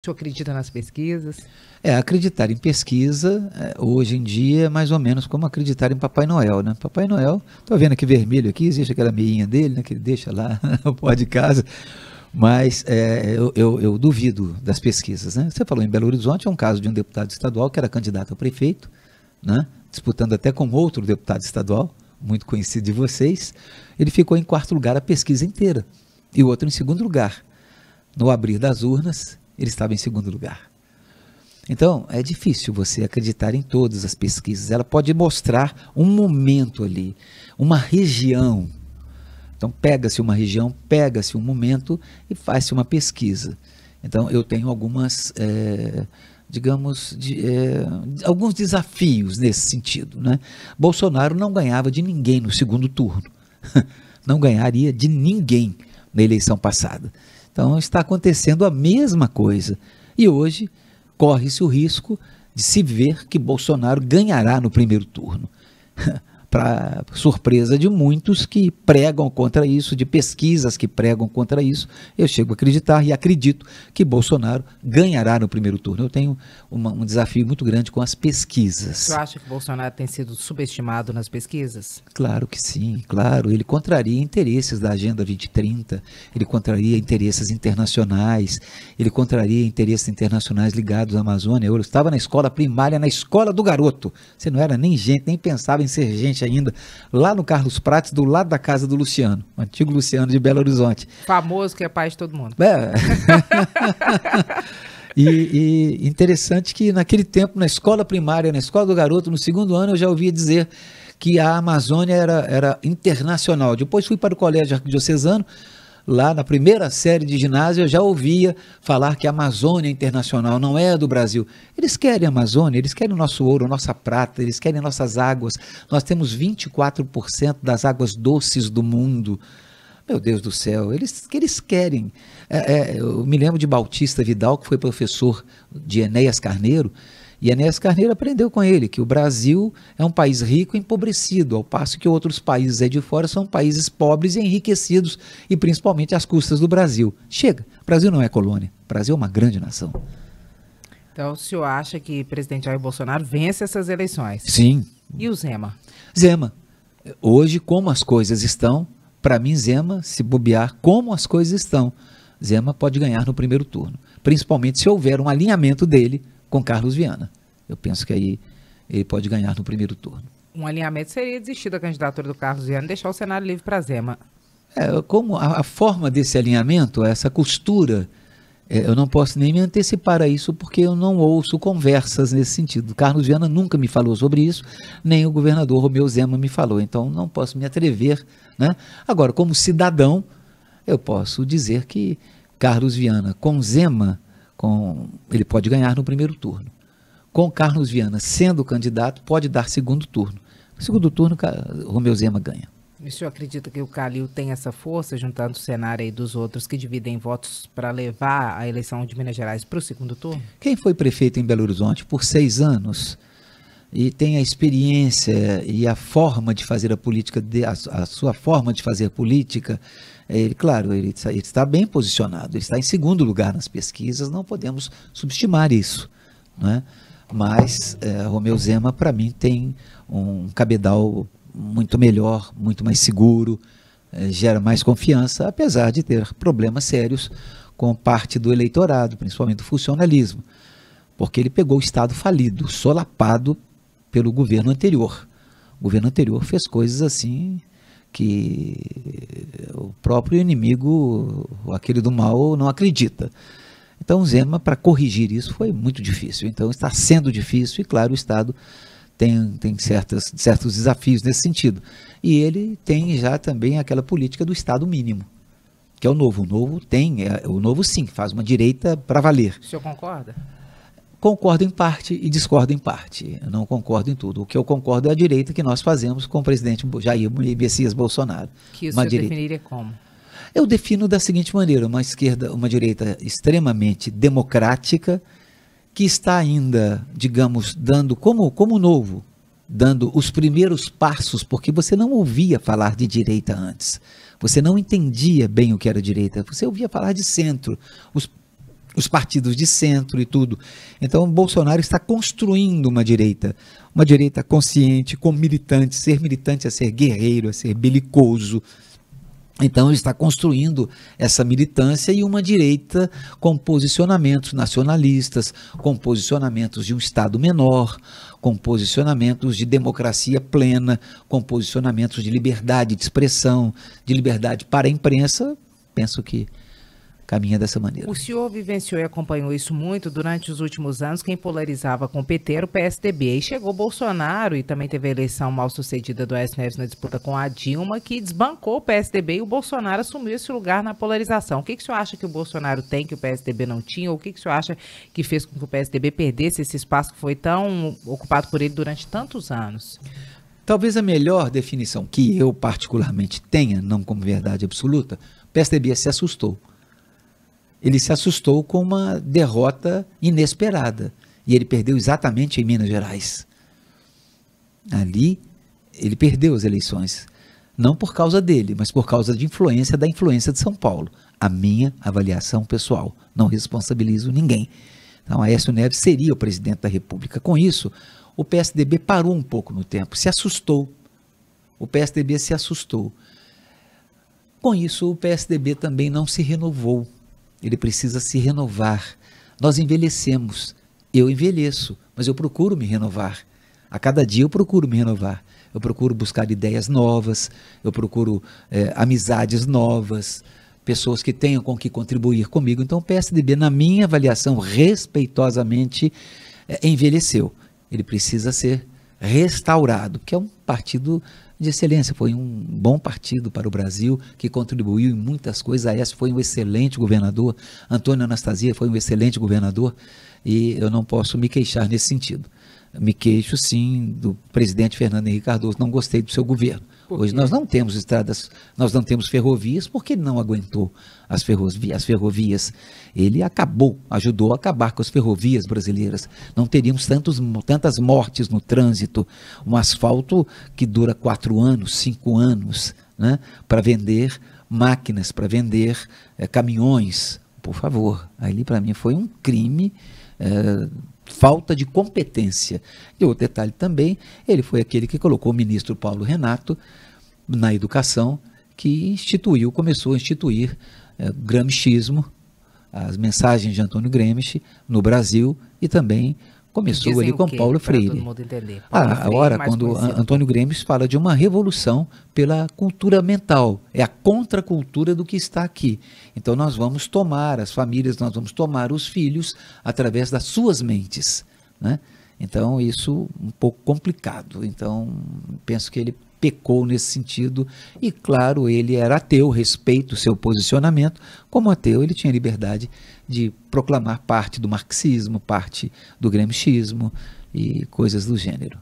O senhor acredita nas pesquisas? Acreditar em pesquisa, hoje em dia, é mais ou menos como acreditar em Papai Noel, né? Papai Noel, estou vendo aqui vermelho aqui, existe aquela meinha dele, né, que ele deixa lá no pó de casa, mas eu duvido das pesquisas, né? Você falou em Belo Horizonte, é um caso de um deputado estadual que era candidato a prefeito, né? Disputando até com outro deputado estadual, muito conhecido de vocês, ele ficou em quarto lugar a pesquisa inteira, e o outro em segundo lugar. No abrir das urnas, ele estava em segundo lugar. Então, é difícil você acreditar em todas as pesquisas. Ela pode mostrar um momento ali, uma região. Então, pega-se uma região, pega-se um momento e faz-se uma pesquisa. Então, eu tenho algumas, alguns desafios nesse sentido, né? Bolsonaro não ganhava de ninguém no segundo turno. Não ganharia de ninguém na eleição passada. Então, está acontecendo a mesma coisa. E hoje, corre-se o risco de se ver que Bolsonaro ganhará no primeiro turno. Para surpresa de muitos que pregam contra isso, de pesquisas que pregam contra isso, eu chego a acreditar e acredito que Bolsonaro ganhará no primeiro turno. Eu tenho um desafio muito grande com as pesquisas. Você acha que Bolsonaro tem sido subestimado nas pesquisas? Claro que sim, claro. Ele contraria interesses da Agenda 2030, ele contraria interesses internacionais, ele contraria interesses internacionais ligados à Amazônia. Eu estava na escola primária, na escola do garoto. Você não era nem gente, nem pensava em ser gente ainda, lá no Carlos Prates, do lado da casa do Luciano, o antigo Luciano de Belo Horizonte. Famoso que é pai de todo mundo. E interessante que naquele tempo, na escola primária, na escola do garoto, no segundo ano, eu já ouvia dizer que a Amazônia era internacional. Depois fui para o colégio arquidiocesano, lá na primeira série de ginásio, eu já ouvia falar que a Amazônia é internacional, não é do Brasil. Eles querem a Amazônia, eles querem o nosso ouro, a nossa prata, eles querem nossas águas. Nós temos 24% das águas doces do mundo. Meu Deus do céu, eles querem. Eu me lembro de Bautista Vidal, que foi professor de Enéas Carneiro, e Enéas Carneiro aprendeu com ele que o Brasil é um país rico e empobrecido, ao passo que outros países aí de fora são países pobres e enriquecidos, e principalmente às custas do Brasil. Chega, o Brasil não é colônia, o Brasil é uma grande nação. Então o senhor acha que o presidente Jair Bolsonaro vence essas eleições? Sim. E o Zema? Zema, hoje como as coisas estão, para mim Zema, se bobear como as coisas estão, Zema pode ganhar no primeiro turno, principalmente se houver um alinhamento dele com Carlos Viana. Eu penso que aí ele pode ganhar no primeiro turno. Um alinhamento seria desistir da candidatura do Carlos Viana e deixar o cenário livre para Zema. Como a forma desse alinhamento, essa costura, eu não posso nem me antecipar a isso porque eu não ouço conversas nesse sentido. Carlos Viana nunca me falou sobre isso, nem o governador Romeu Zema me falou, então não posso me atrever, né? Agora, como cidadão, eu posso dizer que Carlos Viana com Zema, ele pode ganhar no primeiro turno. Com Carlos Viana sendo candidato, pode dar segundo turno. No segundo turno, Romeu Zema ganha. E o senhor acredita que o Calil tem essa força, juntando o cenário aí dos outros que dividem votos para levar a eleição de Minas Gerais para o segundo turno? Quem foi prefeito em Belo Horizonte por 6 anos e tem a experiência e a forma de fazer a política, a sua forma de fazer política, claro, ele está bem posicionado, ele está em segundo lugar nas pesquisas, não podemos subestimar isso, né? Mas Romeu Zema, para mim, tem um cabedal muito melhor, muito mais seguro, gera mais confiança, apesar de ter problemas sérios com parte do eleitorado, principalmente do funcionalismo, porque ele pegou o Estado falido, solapado pelo governo anterior. O governo anterior fez coisas assim que o próprio inimigo, aquele do mal, não acredita. Então, Zema, para corrigir isso, foi muito difícil. Então, está sendo difícil e, claro, o Estado tem certos desafios nesse sentido. E ele tem já também aquela política do Estado mínimo, que é o novo. O novo sim, faz uma direita para valer. O senhor concorda? Concordo em parte e discordo em parte. Eu não concordo em tudo. O que eu concordo é a direita que nós fazemos com o presidente Jair Messias Bolsonaro. Que isso você definiria como? Eu defino da seguinte maneira: uma direita extremamente democrática, que está ainda, digamos, dando como novo, dando os primeiros passos, porque você não ouvia falar de direita antes. Você não entendia bem o que era direita. Você ouvia falar de centro. os partidos de centro e tudo. Então, o Bolsonaro está construindo uma direita consciente, com militantes. Ser militante é ser guerreiro, é ser belicoso. Então, ele está construindo essa militância e uma direita com posicionamentos nacionalistas, com posicionamentos de um Estado menor, com posicionamentos de democracia plena, com posicionamentos de liberdade de expressão, de liberdade para a imprensa. Penso que caminha dessa maneira. O senhor vivenciou e acompanhou isso muito durante os últimos anos. Quem polarizava com o PT era o PSDB. Aí chegou Bolsonaro e também teve a eleição mal sucedida do Aécio Neves na disputa com a Dilma, que desbancou o PSDB e o Bolsonaro assumiu esse lugar na polarização. O que o senhor acha que o Bolsonaro tem que o PSDB não tinha? Ou o que o senhor acha que fez com que o PSDB perdesse esse espaço que foi tão ocupado por ele durante tantos anos? Talvez a melhor definição que eu particularmente tenha, não como verdade absoluta, o PSDB se assustou. Ele se assustou com uma derrota inesperada. E ele perdeu exatamente em Minas Gerais. Ali, ele perdeu as eleições. Não por causa dele, mas por causa da influência de São Paulo. A minha avaliação pessoal. Não responsabilizo ninguém. Então, Aécio Neves seria o presidente da República. Com isso, o PSDB parou um pouco no tempo, se assustou. O PSDB se assustou. Com isso, o PSDB também não se renovou. Ele precisa se renovar. Nós envelhecemos. Eu envelheço, mas eu procuro me renovar. A cada dia eu procuro me renovar. Eu procuro buscar ideias novas, eu procuro amizades novas, pessoas que tenham com que contribuir comigo. Então o PSDB, na minha avaliação, respeitosamente, envelheceu. Ele precisa ser restaurado, porque é um partido de excelência, foi um bom partido para o Brasil, que contribuiu em muitas coisas. Aécio foi um excelente governador, Antônio Anastasia foi um excelente governador, e eu não posso me queixar nesse sentido. Me queixo sim do presidente Fernando Henrique Cardoso, não gostei do seu governo. Hoje nós não temos estradas, nós não temos ferrovias, porque ele não aguentou as ferrovias. Ele ajudou a acabar com as ferrovias brasileiras. Não teríamos tantas mortes no trânsito, um asfalto que dura 4 anos, 5 anos, né, para vender máquinas, para vender caminhões. Por favor, ali para mim foi um crime, falta de competência. E outro detalhe também, ele foi aquele que colocou o ministro Paulo Renato na educação, que começou a instituir gramscismo, as mensagens de Antônio Gramsci no Brasil, e também começou ali com Paulo Freire. Agora, quando Antônio Gramsci fala de uma revolução pela cultura mental, é a contracultura do que está aqui. Então nós vamos tomar as famílias, nós vamos tomar os filhos através das suas mentes, né? Então isso um pouco complicado. Então penso que ele pecou nesse sentido, e claro, ele era ateu, respeito o seu posicionamento. Como ateu, ele tinha liberdade de proclamar parte do marxismo, parte do gramscismo e coisas do gênero.